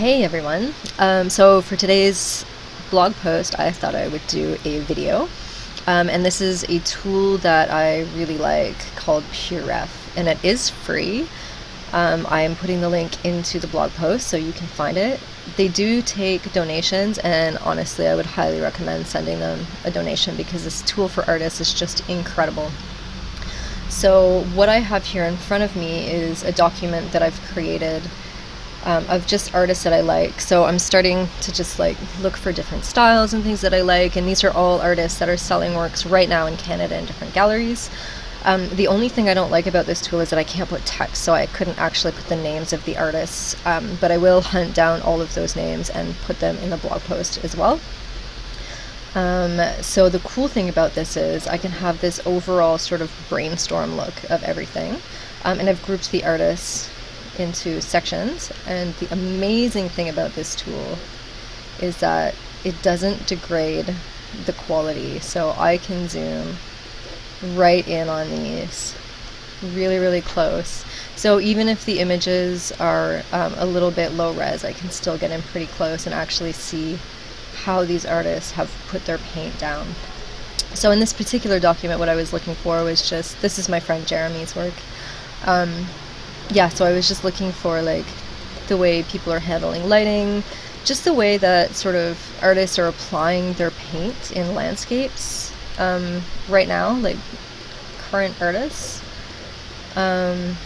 Hey everyone. So for today's blog post, I thought I would do a video. And this is a tool that I really like called PureRef, and it is free. I am putting the link into the blog post so you can find it. They do take donations, and honestly, I would highly recommend sending them a donation because this tool for artists is just incredible. So what I have here in front of me is a document that I've created of just artists that I like. So I'm starting to just look for different styles and things that I like, and these are all artists that are selling works right now in Canada in different galleries. The only thing I don't like about this tool is that I can't put text, so I couldn't actually put the names of the artists, but I will hunt down all of those names and put them in the blog post as well. So the cool thing about this is I can have this overall sort of brainstorm look of everything, and I've grouped the artists into sections, and the amazing thing about this tool is that it doesn't degrade the quality, so I can zoom right in on these really close. So even if the images are a little bit low res, I can still get in pretty close and actually see how these artists have put their paint down. So in this particular document, what I was looking for was just, this is my friend Jeremy's work. So I was just looking for the way people are handling lighting, just the way that sort of artists are applying their paint in landscapes right now, like current artists, and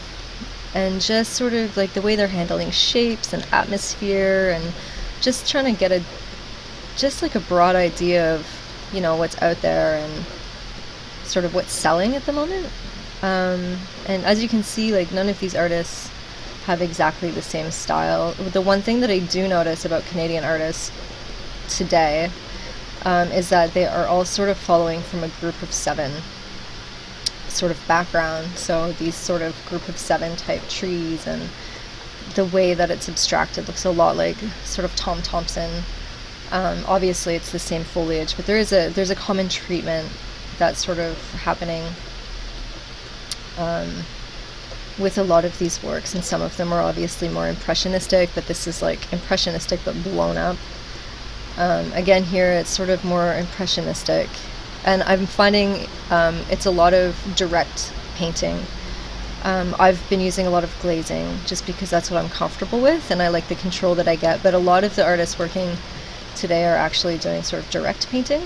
just sort of the way they're handling shapes and atmosphere, and just trying to get a broad idea of what's out there and sort of what's selling at the moment. And as you can see, none of these artists have exactly the same style. The one thing that I do notice about Canadian artists today is that they are all sort of following from a group of 7 sort of background. So these sort of group of 7 type trees, and the way that it's abstracted looks a lot like sort of Tom Thompson. Obviously it's the same foliage, but there's a common treatment that's sort of happening with a lot of these works, and some of them are obviously more impressionistic, but this is impressionistic but blown up. Again, here it's sort of more impressionistic, and I'm finding it's a lot of direct painting. I've been using a lot of glazing just because that's what I'm comfortable with, and I like the control that I get, but a lot of the artists working today are actually doing sort of direct painting.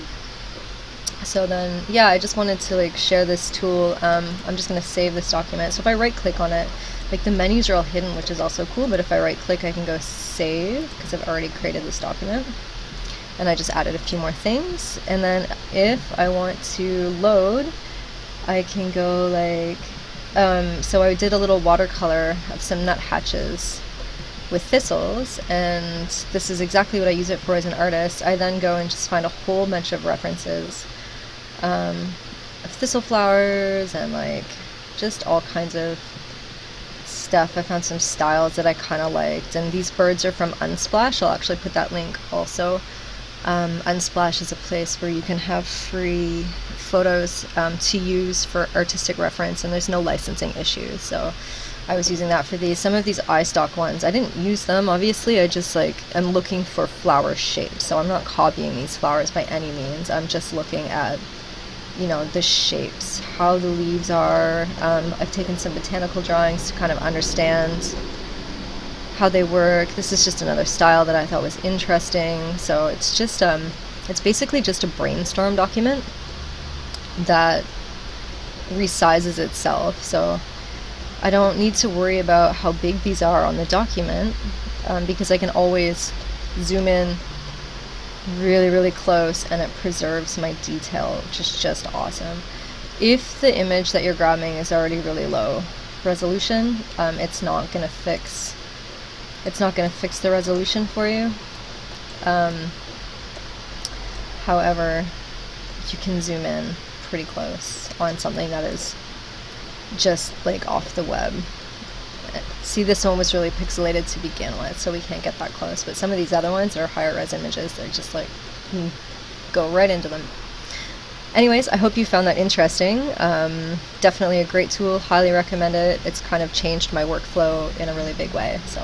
So then, I just wanted to share this tool. I'm just going to save this document. So if I right click on it, the menus are all hidden, which is also cool, but if I right click, I can go save because I've already created this document, and I just added a few more things. And then if I want to load, I can go so I did a little watercolor of some nuthatches with thistles, and this is exactly what I use it for as an artist. I then go and just find a whole bunch of references of thistle flowers and just all kinds of stuff. I found some styles that I kind of liked, and these birds are from Unsplash. I'll actually put that link also. Unsplash is a place where you can have free photos to use for artistic reference, and there's no licensing issues, so I was using that for these. Some of these iStock ones, I didn't use them, obviously. I just am looking for flower shapes, so I'm not copying these flowers by any means. I'm just looking at the shapes, how the leaves are. I've taken some botanical drawings to kind of understand how they work. This is just another style that I thought was interesting. So it's just it's basically just a brainstorm document that resizes itself, so I don't need to worry about how big these are on the document, because I can always zoom in really close, and it preserves my detail, which is just awesome. If the image that you're grabbing is already really low resolution, it's not going to fix the resolution for you. However, you can zoom in pretty close on something that is just off the web. See, this one was really pixelated to begin with, so we can't get that close, but some of these other ones are higher res images. They're just go right into them. Anyways, I hope you found that interesting. Definitely a great tool, highly recommend it. It's kind of changed my workflow in a really big way, so